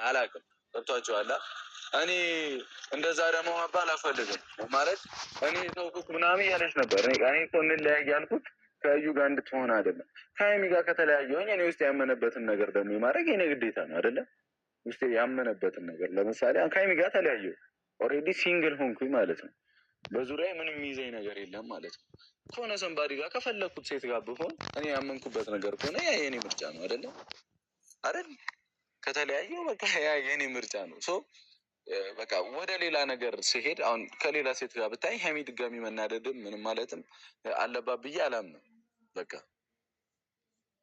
አላውቅም። ገብቷቸዋል። እኔ እንደዛ ደግሞ መባል አልፈልግም ማለት እኔ ተውኩት ምናምን እያለች ነበር። እኔ እኮ እንለያይ ያልኩት ከእዩ ጋር እንድትሆን አይደለም። ከሀይሚ ጋር ከተለያየሁኝ እኔ ውስጥ ያመነበትን ነገር ደግሞ የማድረግ የኔ ግዴታ ነው አይደለም። ውስጥ ያመነበትን ነገር ለምሳሌ ከሀይሚ ጋር ተለያየሁ፣ ኦልሬዲ ሲንግል ሆንኩኝ ማለት ነው። በዙሪያ ምንም የሚይዘኝ ነገር የለም ማለት ነው። ከሆነ ሰንባዲ ጋር ከፈለግኩት ሴት ጋር ብሆን እኔ ያመንኩበት ነገር ከሆነ ያ የኔ ምርጫ ነው አይደለም አይደል? ከተለያየው በቃ ያ የኔ ምርጫ ነው። ሶ በቃ ወደ ሌላ ነገር ሲሄድ አሁን ከሌላ ሴት ጋር ብታይ ሀይሚ ድጋሚ መናደድም ምንም ማለትም አለባት ብዬ አላምንም። በቃ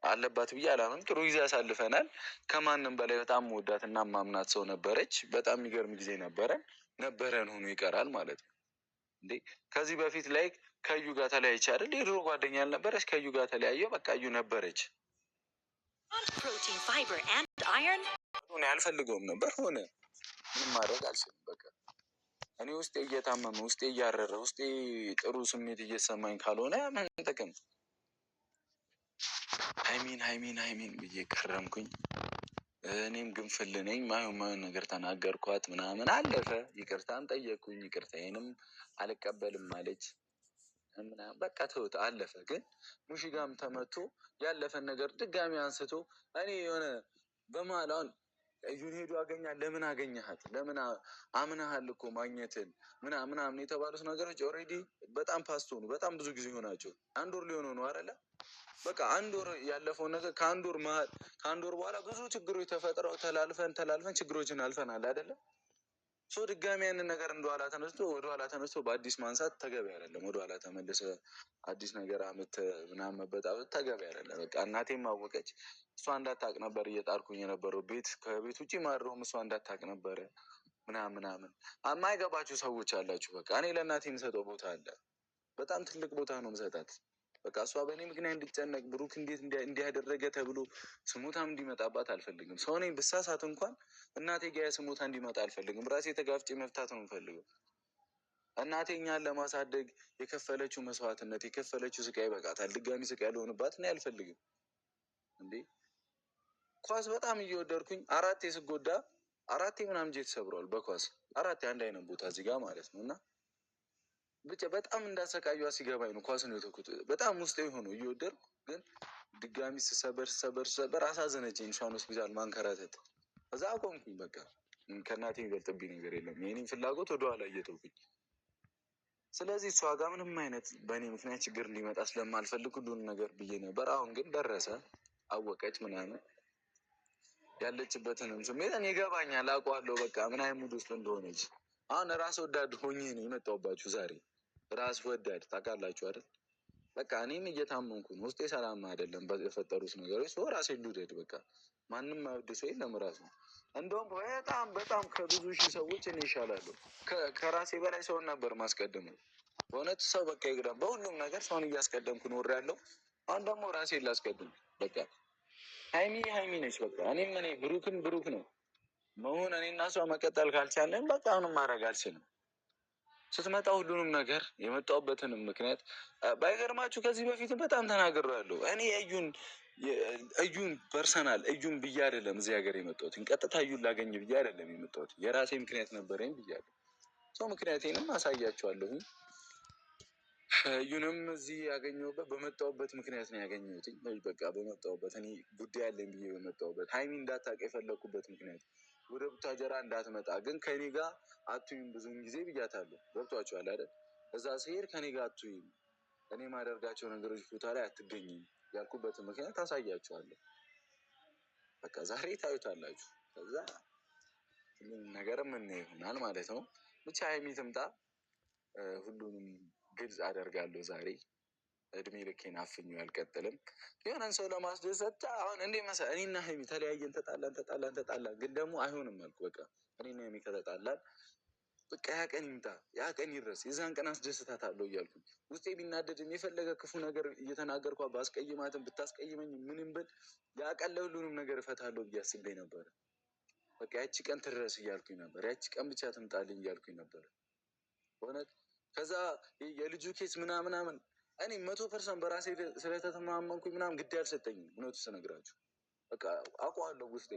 አለባት ብዬ አላምንም። ጥሩ ጊዜ ያሳልፈናል። ከማንም በላይ በጣም መወዳት እና ማምናት ሰው ነበረች። በጣም የሚገርም ጊዜ ነበረን ሆኖ ይቀራል ማለት ነው። እንዴ ከዚህ በፊት ላይ ከዩ ጋር ተለያይች አይደል? የድሮ ጓደኛ ያልነበረች ከዩ ጋር ተለያየው። በቃ እዩ ነበረች። እኔ አልፈልገውም ነበር ሆነ። ምንም ማድረግ አልችልም። በቃ እኔ ውስጤ እየታመመ ውስጤ እያረረ ውስጤ ጥሩ ስሜት እየሰማኝ ካልሆነ ምን ጥቅም? ሀይሚን ብዬ ከረምኩኝ። እኔም ግንፍል ነኝ። ማየውን ነገር ተናገርኳት ምናምን አለፈ። ይቅርታን ጠየቅኩኝ። ይቅርታዬንም አልቀበልም አለች ምናምን በቃ ተውት አለፈ። ግን ሙሽጋም ተመቶ ያለፈን ነገር ድጋሚ አንስቶ እኔ የሆነ በመሀል አሁን እዩን ሄዱ አገኛት። ለምን አገኘሃት? ለምን አምናሃል እኮ ማግኘትን ምናምን የተባሉት ነገሮች ኦልሬዲ በጣም ፓስት ሆኑ። በጣም ብዙ ጊዜ ሆናቸው። አንድ ወር ሊሆነው ነው አይደለ? በቃ አንድ ወር ያለፈውን ነገር ከአንድ ወር በኋላ ብዙ ችግሮች ተፈጥረው ተላልፈን ችግሮችን አልፈናል አይደለ? ሶ ድጋሚ ያንን ነገር ወደኋላ ተነስቶ በአዲስ ማንሳት ተገቢ አይደለም። ወደኋላ ተመልሰ አዲስ ነገር አመት ምናምን መበጣበጥ ተገቢ አይደለም። በቃ እናቴም አወቀች። እሷ እንዳታቅ ነበር እየጣርኩኝ የነበረው ከቤት ውጭ ማድረውም እሷ እንዳታቅ ነበረ ምናምን የማይገባችሁ ሰዎች አላችሁ። በቃ እኔ ለእናቴ የምሰጠው ቦታ አለ። በጣም ትልቅ ቦታ ነው የምሰጣት። በቃ እሷ በእኔ ምክንያት እንዲጨነቅ ብሩክ እንዴት እንዲያደረገ ተብሎ ስሞታም እንዲመጣባት አልፈልግም። ሰው ነኝ ብሳሳት እንኳን እናቴ ጋ ስሞታ እንዲመጣ አልፈልግም። ራሴ ተጋፍጬ መፍታት ነው የምፈልገው። እናቴ እኛን ለማሳደግ የከፈለችው መስዋዕትነት የከፈለችው ስቃይ ይበቃታል። ድጋሚ ስቃይ ልሆንባት እኔ አልፈልግም። እንዴ ኳስ በጣም እየወደድኩኝ አራቴ ምናምን ጄ ተሰብረዋል በኳስ አራቴ አንድ አይነት ቦታ እዚህ ጋር ማለት ነው። እና ብቻ በጣም እንዳሰቃዩ ሲገባኝ ነው ኳስ ነው የተኩት። በጣም ውስጥ የሆነው እየወደድኩ ግን ድጋሚ ስሰበር አሳዘነችኝ። እሷን ሆስፒታል ማንከራተት እዛ አቆምኩኝ። በቃ ከእናቴ የሚበልጥብኝ ነገር የለም። የኔን ፍላጎት ወደኋላ እየተውኩኝ። ስለዚህ እሷ ጋር ምንም አይነት በእኔ ምክንያት ችግር እንዲመጣ ስለማልፈልግ ሁሉን ነገር ብዬ ነበር። አሁን ግን ደረሰ፣ አወቀች ምናምን ያለችበትንም ስሜት እኔ ይገባኛል፣ አውቀዋለሁ። በቃ ምን አይነት ሙድ ውስጥ እንደሆነች አሁን ራስ ወዳድ ሆኜ ነው የመጣሁባችሁ ዛሬ። ራስ ወዳድ ታውቃላችሁ አይደል? በቃ እኔም እየታመንኩ ነው። ውስጤ ሰላም አይደለም በተፈጠሩት ነገሮች። ሰው ራሴ ልውደድ። በቃ ማንም ማይወድ ሰው የለም ራሱ። እንደውም በጣም ከብዙ ሺህ ሰዎች እኔ ይሻላለሁ። ከራሴ በላይ ሰውን ነበር ማስቀደመው። በእውነት ሰው በቃ ይግዳም። በሁሉም ነገር ሰውን እያስቀደምኩ ኖሬያለሁ። አሁን ደግሞ ራሴን ላስቀድም። በቃ ሀይሚ ነች። በቃ እኔም ብሩክ ነው መሆን። እኔ እና እሷ መቀጠል ካልቻለን በቃ አሁንም ማድረግ አልችልም። ስትመጣ ሁሉንም ነገር የመጣሁበትንም ምክንያት ባይገርማችሁ ከዚህ በፊትም በጣም ተናግሬያለሁ። እኔ እዩን ፐርሰናል እዩን ብዬ አይደለም እዚህ ሀገር የመጣሁት። ቀጥታ እዩን ላገኝ ብዬ አይደለም የመጣሁት። የራሴ ምክንያት ነበረኝ ብያለሁ። ሰው ምክንያቴንም አሳያቸዋለሁኝ። እዩንም እዚህ ያገኘሁበት በመጣሁበት ምክንያት ነው ያገኘሁት። በቃ በመጣሁበት እኔ ጉዳይ አለኝ ብዬ በመጣሁበት ሀይሚ እንዳታውቅ የፈለግኩበት ምክንያት ወደ ቡታጀራ እንዳትመጣ ግን ከኔ ጋር አትዩም ብዙውን ጊዜ ብያታለሁ። ገብቷችኋል አይደል? እዛ ስሄድ ከኔ ጋር አትዩም፣ እኔ ማደርጋቸው ነገሮች ቦታ ላይ አትገኝም ያልኩበትን ምክንያት ታሳያችኋለሁ። በቃ ዛሬ ታዩታላችሁ። ከዛ ነገር ምን ይሆናል ማለት ነው። ብቻ ሀይሚ ትምጣ፣ ሁሉንም ግልጽ አደርጋለሁ ዛሬ። እድሜ ልኬን አፍኜው አልቀጥልም። የሆነን ሰው ለማስደሰት አሁን እንዴ መሰለህ እኔና ሀይሚ ተለያየን፣ ተጣላን፣ ግን ደግሞ አይሆንም አልኩ። በቃ እኔና ሀይሚ ከተጣላን በቃ ያ ቀን ይምጣ፣ ያ ቀን ይድረስ፣ የዛን ቀን አስደስታታለሁ እያልኩኝ ውስጤ ቢናደድም የፈለገ ክፉ ነገር እየተናገርኳ ባስቀይማትም ብታስቀይመኝ ምንም ብል ያ ቀን ለሁሉንም ነገር እፈታለሁ ብዬ አስቤ ነበረ። በቃ ያቺ ቀን ትድረስ እያልኩኝ ነበር። ያቺ ቀን ብቻ ትምጣልኝ እያልኩኝ ነበር በእውነት። ከዛ የልጁ ኬስ ምናምን እኔ 100% በራሴ ስለተተማመንኩኝ ምናምን ግድ አልሰጠኝም። እውነቱ ስነግራችሁ በቃ አውቀዋለሁ ውስጤ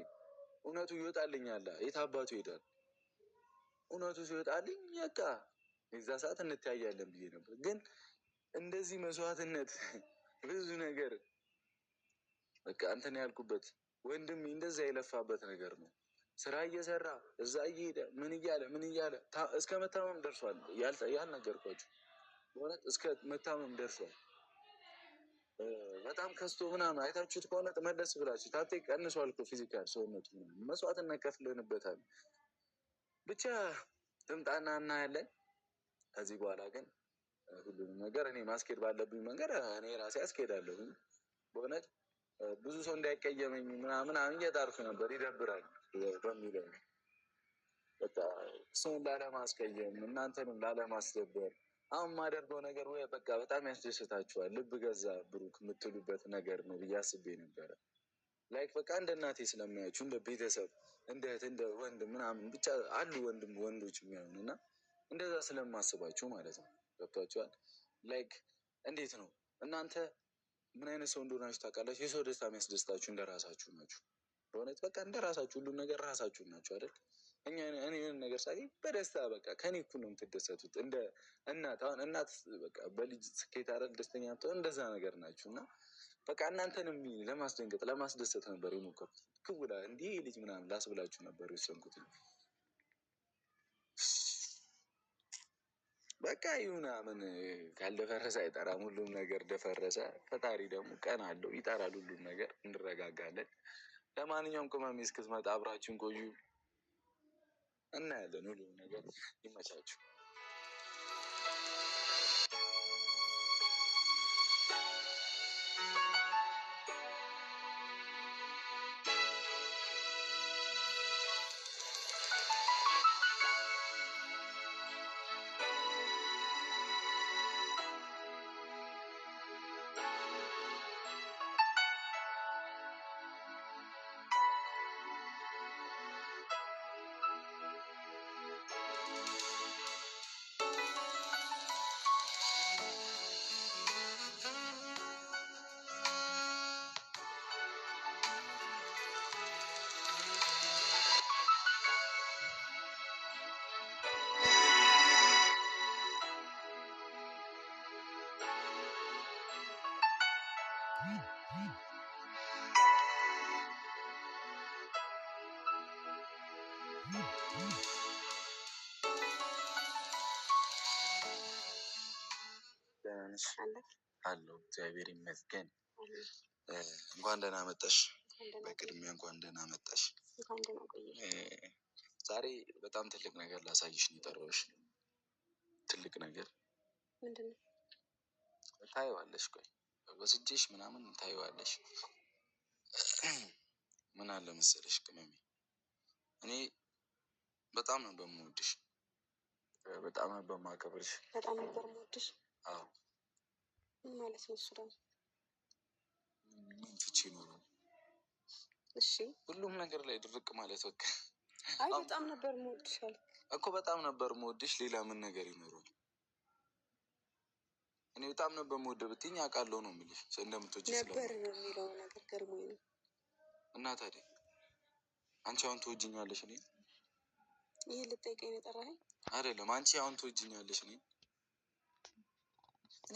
እውነቱ ይወጣልኛል። የት አባቱ ይሄዳል? እውነቱ ሲወጣልኝ በቃ የዛ ሰዓት እንተያያለን ብዬ ነበር። ግን እንደዚህ መስዋዕትነት ብዙ ነገር በቃ እንትን ያልኩበት ወንድሜ እንደዛ የለፋበት ነገር ነው። ስራ እየሰራ እዛ እየሄደ ምን እያለ እስከ መታመም ደርሷል። ያልነገርኳችሁ በእውነት እስከ መታመም ደርሷል። በጣም ከስቶ ምናምን አይታችሁት ከሆነ መለስ ብላችሁ ታቴ ቀንሷል እኮ ፊዚካል ሰውነቱ መስዋዕትነት ከፍለንበታል። ብቻ ትምጣና እናያለን። ከዚህ በኋላ ግን ሁሉንም ነገር እኔ ማስኬድ ባለብኝ መንገድ እኔ ራሴ አስኬዳለሁ። በእውነት ብዙ ሰው እንዳይቀየመኝ ምናምን እየጣርኩ ነበር። ይደብራል በሚለው በቃ ሰውን ላለማስቀየም እናንተንም ላለማስደበር አሁን የማደርገው ነገር ወይ በቃ በጣም ያስደስታችኋል፣ ልብ ገዛ ብሩክ የምትሉበት ነገር ነው ብዬ አስቤ ነበረ። ላይክ በቃ እንደ እናቴ ስለማያችሁ እንደ ቤተሰብ እንደ እህት እንደ ወንድም ምናምን ብቻ አሉ ወንዶች የሚሆኑ እና እንደዛ ስለማስባችሁ ማለት ነው። ገብቷችኋል? ላይክ እንዴት ነው እናንተ ምን አይነት ሰው እንደሆናችሁ ታውቃላችሁ። የሰው ደስታ የሚያስደስታችሁ እንደ ራሳችሁ ናችሁ። በእውነት በቃ እንደ ራሳችሁ ሁሉን ነገር ራሳችሁ ናችሁ አይደል? እኔ የሆነ ነገር ሳገኝ በደስታ በቃ ከኔ እኩል ነው የምትደሰቱት። እንደ እናት አሁን እናት በቃ በልጅ ስኬት አይደል ደስተኛ ትሆን፣ እንደዛ ነገር ናችሁ እና በቃ እናንተንም ለማስደንገጥ ለማስደሰት ነበር የሞከርኩት። ክውላ እንዲህ ልጅ ምናምን ላስብላችሁ ነበር የወሰንኩት። በቃ ይሁን ምን ካልደፈረሰ አይጠራም። ሁሉም ነገር ደፈረሰ። ፈጣሪ ደግሞ ቀን አለው ይጠራል። ሁሉም ነገር እንረጋጋለን። ለማንኛውም ቅመሜ እስክትመጣ አብራችን ቆዩ፣ እናያለን። ሁሉም ነገር ይመቻችሁ። አለሁ እግዚአብሔር ይመስገን። እንኳን ደህና መጣሽ። በቅድሚያ እንኳን ደህና መጣሽ። ዛሬ በጣም ትልቅ ነገር ላሳይሽ ነው የጠራሁሽ። ትልቅ ነገር ምንድን ነው? ታይዋለሽ። ቆይ ወስጄሽ ምናምን ታይዋለሽ። ምን አለ መሰለሽ ቅመሜ፣ እኔ በጣም ነው በምወድሽ፣ በጣም ነው በማከብርሽ። በጣም ነበር የምወድሽ። አዎ። ምን ማለት ነው እሱ ደግሞ? ምን ፍቺ ነው? እሺ ሁሉም ነገር ላይ ድርቅ ማለት በቃ። አይ በጣም ነበር የምወድሽ አልክ እኮ። በጣም ነበር የምወድሽ። ሌላ ምን ነገር ይኖረዋል? እኔ በጣም ነበር የምወደው ብትይኝ አውቃለሁ ነው የምልሽ። እንደምትወጂ ነበር ነው የሚለው ነገር ገርሞኝ ነው። እና ታዲያ አንቺ አሁን ትወጂኛለሽ? እኔ ይህ ልጠይቀኝ ነው የጠራኸኝ? አይደለም። አንቺ አሁን ትወጂኛለሽ? እኔ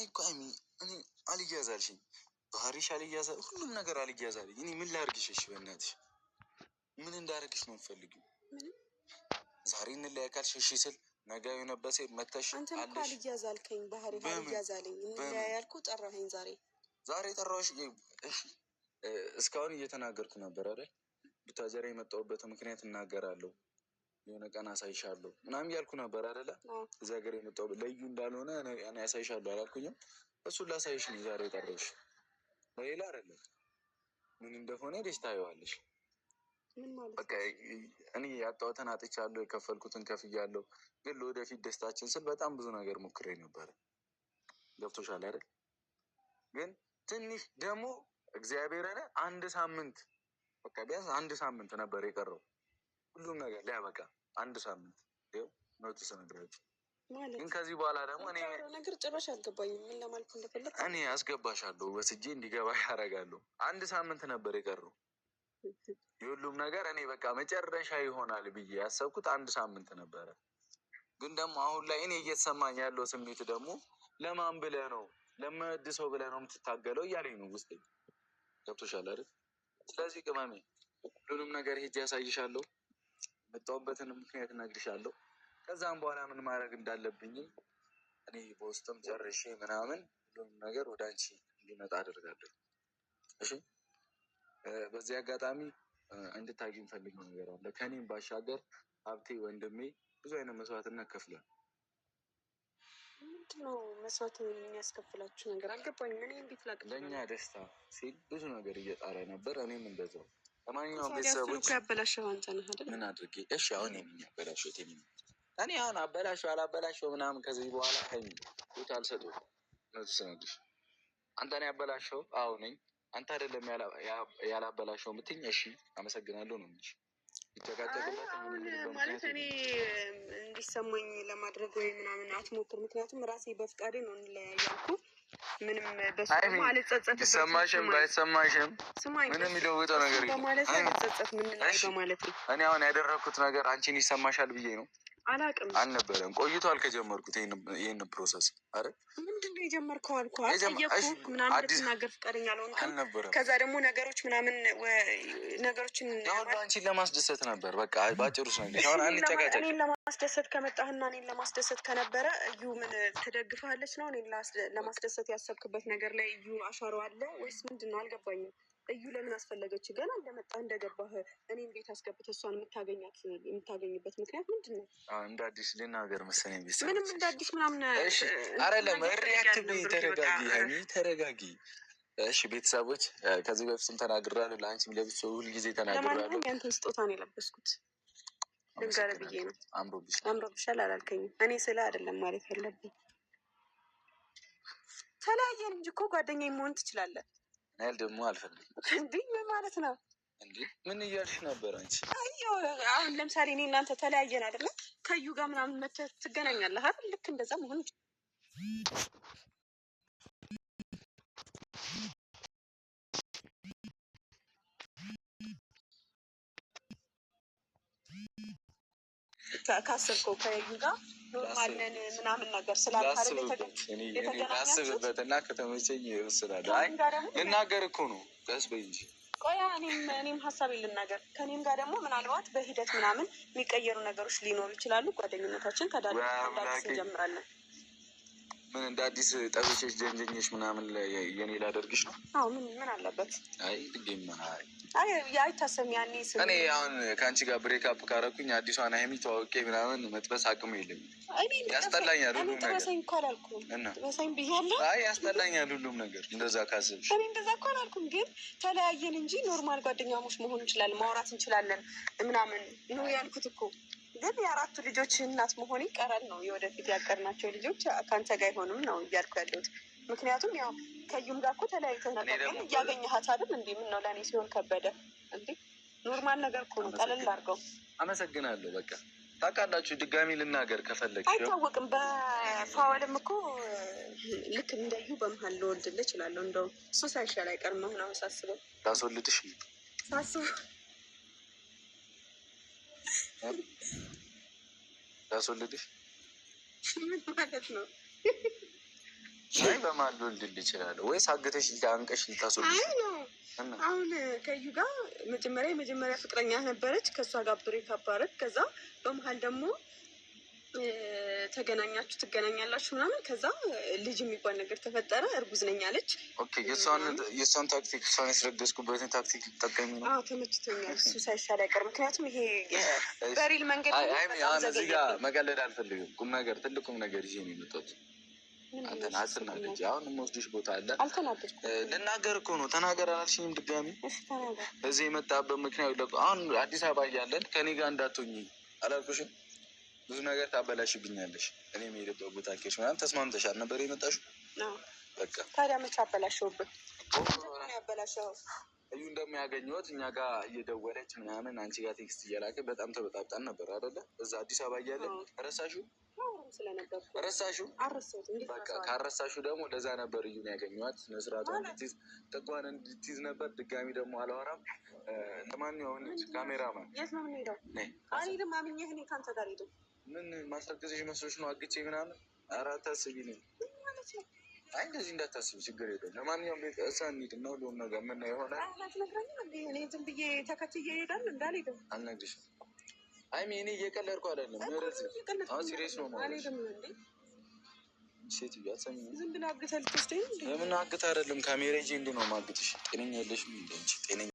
እኮ እኔ አልያዛልሽኝ፣ ባህሪሽ አልያዛል፣ ሁሉም ነገር አልያዛልኝ። እኔ ምን ላድርግሽ? እሺ በእናትሽ ምን እንዳደርግሽ ነው የምፈልጊው? ዛሬ እንለያይ ካልሽ እሺ ስል ነገ የሆነበት ሴት መተሽ አንተም እኮ አልያዛልከኝ፣ ባህሪ አልያዛልኝ። እንለያይ ያልኩህ ጠራኸኝ። ዛሬ ጠራሁሽ። እስካሁን እየተናገርኩ ነበር አይደል? ቡታጀራ የመጣሁበት ምክንያት እናገራለሁ፣ የሆነ ቀን አሳይሻለሁ ምናምን እያልኩ ነበር አይደለ? እዚህ ሀገር የመጣሁ ለዩ እንዳልሆነ እኔ አሳይሻለሁ አላልኩኝም? እሱን ላሳይሽ ነው ዛሬ የጠራሁሽ፣ ለሌላ አይደለም። ምን እንደሆነ ሄደሽ ታየዋለሽ። በቃ እኔ ያጣሁትን አጥቻለሁ፣ የከፈልኩትን ከፍያለሁ። ግን ለወደፊት ደስታችን ስል በጣም ብዙ ነገር ሞክሬ ነበረ። ገብቶሻል አይደል? ግን ትንሽ ደግሞ እግዚአብሔርን አንድ ሳምንት በቃ ቢያንስ አንድ ሳምንት ነበር የቀረው ሁሉም ነገር ሊያበቃ። አንድ ሳምንት ይኸው ኖቲስ ነግራችሁ። ግን ከዚህ በኋላ ደግሞ እኔ ነገር ጭራሽ አልገባኝም። ምን ለማለት እንደፈለግ እኔ አስገባሻለሁ፣ ወስጄ እንዲገባ ያደርጋለሁ። አንድ ሳምንት ነበር የቀረው። የሁሉም ነገር እኔ በቃ መጨረሻ ይሆናል ብዬ ያሰብኩት 1 ሳምንት ነበረ። ግን ደግሞ አሁን ላይ እኔ እየተሰማኝ ያለው ስሜት ደግሞ ለማን ብለህ ነው ለምወድሰው ብለህ ነው የምትታገለው እያለኝ ነው ውስጤ። ገብቶሻል አይደል? ስለዚህ ቅመሜ ሁሉንም ነገር ሄጄ ያሳይሻለሁ፣ የመጣሁበትን ምክንያት እነግርሻለሁ። ከዛም በኋላ ምን ማድረግ እንዳለብኝም እኔ በውስጥም ጨርሼ ምናምን ሁሉንም ነገር ወደ አንቺ እንዲመጣ አደርጋለሁ። እሺ በዚህ አጋጣሚ እንድታገኝ ፈልገው ነገር አለ። ከኔም ባሻገር ሀብቴ ወንድሜ ብዙ አይነት መስዋዕትነት ከፍሏል። ምንድነው መስዋዕት የሚያስከፍላችሁ ነገር አልገባኝም። እኔ እንዴት ላቅ ለእኛ ደስታ ሲል ብዙ ነገር እየጣረ ነበር። እኔም እንደዛው። ለማንኛውም ቤተሰቦች ያበላሸው አንተ ነህ አይደል? ምን አድርጌ? እሺ አሁን የሚያበላሸው እኔ አሁን አበላሸው አላበላሸው ምናምን ከዚህ በኋላ ሀይሚ ቦታ አልሰጠውም። ስነግርሽ አንተ ነው ያበላሸው። አዎ ነኝ። አንተ አይደለም ያላበላሸው ምትኝ። እሺ አመሰግናለሁ ነው እንጂ ማለት እኔ እንዲሰማኝ ለማድረግ ወይ ምናምን አትሞክር። ምክንያቱም ራሴ በፍቃዴ ነው እንለያያልኩ። ምንም በስሙ አልጸጸትም። ይሰማሽም ባይሰማሽም ምንም የሚለውጠው ነገር በማለት አልጸጸት ምን ላይ በማለት ነው። እኔ አሁን ያደረኩት ነገር አንቺን ይሰማሻል ብዬ ነው። አላውቅም አልነበረም። ቆይቷል ከጀመርኩት ይህን ፕሮሰስ። አረ ምንድን ነው የጀመርከው? አልኩህ አልጠየኩህ ምናምን ልትናገር ፍቃደኛ አልሆንክም። ከዛ ደግሞ ነገሮችን አሁን አንቺን ለማስደሰት ነበር። በቃ ባጭሩ አሁን አንጨቃጨቅ። እኔን ለማስደሰት ከመጣህና እኔን ለማስደሰት ከነበረ እዩ ምን ትደግፈሃለች ነው? እኔን ለማስደሰት ያሰብክበት ነገር ላይ እዩ አሻሮ አለ ወይስ ምንድን ነው? አልገባኝም። እዩ ለምን አስፈለገች? ገና እንደመጣህ እንደገባህ እኔን ቤት አስገብተህ እሷን የምታገኝበት ምክንያት ምንድን ነው? እንደ አዲስ ልናገር መሰለኝ። ቤተሰቦች ምንም እንደ አዲስ ምናምን አይደለም። ተረጋጊ ሀይሚ ተረጋጊ። እሺ ቤተሰቦች ከዚህ በፊትም ተናግራለሁ፣ ለአንቺም ለብሶ ሁልጊዜ ተናግራለሁ። ለማንኛውም ያንተን ስጦታ ነው የለበስኩት ልንገርህ ብዬ ነው። አምሮብሻል አላልከኝም። እኔ ስለ አይደለም ማለት ያለብኝ ተለያየን እንጂ እኮ ጓደኛዬ መሆን ትችላለህ። ናይል ደግሞ አልፈልግም። እንዲህ ምን ማለት ነው? እንዲህ ምን እያልሽ ነበር አንቺ? አሁን ለምሳሌ እኔ እናንተ ተለያየን አይደለ? ከዩ ጋር ምናምን መተህ ትገናኛለህ አይደል? ልክ እንደዛ መሆን ካሰብከው ከዩ ጋር ኖርማል ነን ምናምን ነገር ስላልካስብበት እና ከተመቸኝ ይወስዳል። አይ ልናገር እኮ ነው። ቀስ በይ እንጂ ቆያ እኔም ሀሳቤ ልናገር። ከኔም ጋር ደግሞ ምናልባት በሂደት ምናምን የሚቀየሩ ነገሮች ሊኖሩ ይችላሉ። ጓደኝነታችን ከዳዳስ እንጀምራለን። ምን እንደ አዲስ ጠብሼሽ ጀንጀኝሽ ምናምን የኔ ላደርግሽ ነው? አዎ ምን አለበት? አይ ድጌማ አይታሰብም። ያኔ እኔ አሁን ከአንቺ ጋር ብሬክ አፕ ካረኩኝ አዲሷን ሀይሚ ተዋውቄ ምናምን መጥበስ አቅሙ የለኝም። ያስጠላኛል ሁሉም ነገር። ጥበሰኝ እኮ አላልኩም። ጥበሰኝ ብያለሁ። አይ ያስጠላኛል ሁሉም ነገር። እንደዛ ካስብሽ እኔ እንደዛ እኮ አላልኩም። ግን ተለያየን እንጂ ኖርማል ጓደኛሞች መሆን እንችላለን፣ ማውራት እንችላለን ምናምን ነው ያልኩት እኮ። ግን የአራቱ ልጆች እናት መሆን ይቀራል ነው። የወደፊት ያቀርናቸው ልጆች ከአንተ ጋር አይሆንም ነው እያልኩ ያለሁት። ምክንያቱም ያው ከዩም ጋር እኮ ተለያይተህ ነበር፣ ግን እያገኘሃት አይደል? እንዴ ምን ነው ለእኔ ሲሆን ከበደ እንዴ? ኖርማል ነገር እኮ ነው። ቀለል አድርገው። አመሰግናለሁ። በቃ ታውቃላችሁ፣ ድጋሚ ልናገር ከፈለግሽ አይታወቅም። በፋወልም እኮ ልክ እንደዩ በመሀል ልወልድልህ እችላለሁ። እንደውም እሱ ሳይሻል አይቀርም። አሁን አሁን ሳስበው ታስወልድሽ ታስወልድሽ ምን ማለት ነው? አይ በማን ልወልድልህ እችላለሁ ወይስ አግተሽ አንቀሽ ልታስወልድሽ? አሁን ከዩ ጋር የመጀመሪያ ፍቅረኛ ነበረች። ከእሷ ጋር ብሬክ አፕ አደረግ። ከዛ በመሀል ደግሞ ተገናኛችሁ ትገናኛላችሁ ምናምን። ከዛ ልጅ የሚባል ነገር ተፈጠረ። እርጉዝ ነኝ አለች። ኦኬ የእሷን ታክቲክ እሷን ያስረገዝኩበትን ታክቲክ ጠቀሚ ነው። አዎ ተመችቶኛል። እሱ ሳይሻል አይቀር። ምክንያቱም ይሄ በሪል መንገድ እዚህ ጋር መቀለድ አልፈልግም። ቁም ነገር ትልቅ ቁም ነገር ይዤ ነው የመጣሁት። አንተን አትናደጅ። አሁን የምወስድሽ ቦታ አለ። ልናገር እኮ ነው። ተናገር አላልሽኝም? ድጋሚ እዚህ የመጣበት ምክንያት አሁን አዲስ አበባ እያለን ከኔ ጋር እንዳትሆኚ አላልኩሽም? ብዙ ነገር ታበላሽብኛለሽ። እኔ የምሄድበት ቦታ ኬሽ ምናምን ተስማምተሻል ነበር የመጣሽው። በቃ ታዲያ መቼ አበላሸውብህ? ያበላሸው እዩ እንደሚያገኘት እኛ ጋር እየደወለች ምናምን አንቺ ጋር ቴክስት እየላከ በጣም ተበጣብጣን ነበር አይደለ? እዛ አዲስ አበባ እያለ ረሳሽው? ረሳሽው? በቃ ካረሳሽው ደግሞ ለዛ ነበር እዩን ያገኘኋት። ስነስርዓቷ እንድትይዝ ጥጓን እንድትይዝ ነበር። ድጋሚ ደግሞ አላወራም። ለማንኛውም ካሜራማን ምን ማስረገዝሽ መስሎሽ ነው? አግቼ ምናምን? ኧረ አታስቢ ነው። አይ እንደዚህ እንዳታስቢ፣ ችግር የለም። ለማንኛውም ቤት እሳ እንሂድ እና ሁሉም ነገር የምናየው ይሆናል። ዝም ብዬ ተከትዬ እሄዳለሁ እንዳልሄድም አልነግርሽም። አይ እኔ እየቀለድኩ አይደለም፣ አሁን ሲሪየስ ነው ማለት ሴት እያሰኝ ዝም ብለህ አግተህ ልትወስደኝ? ለምን አግተህ አይደለም ካሜራ ይዤ እንዲህ ነው ማግትሽ። ጤነኛ የለሽም እንደ አንቺ ጤነኛ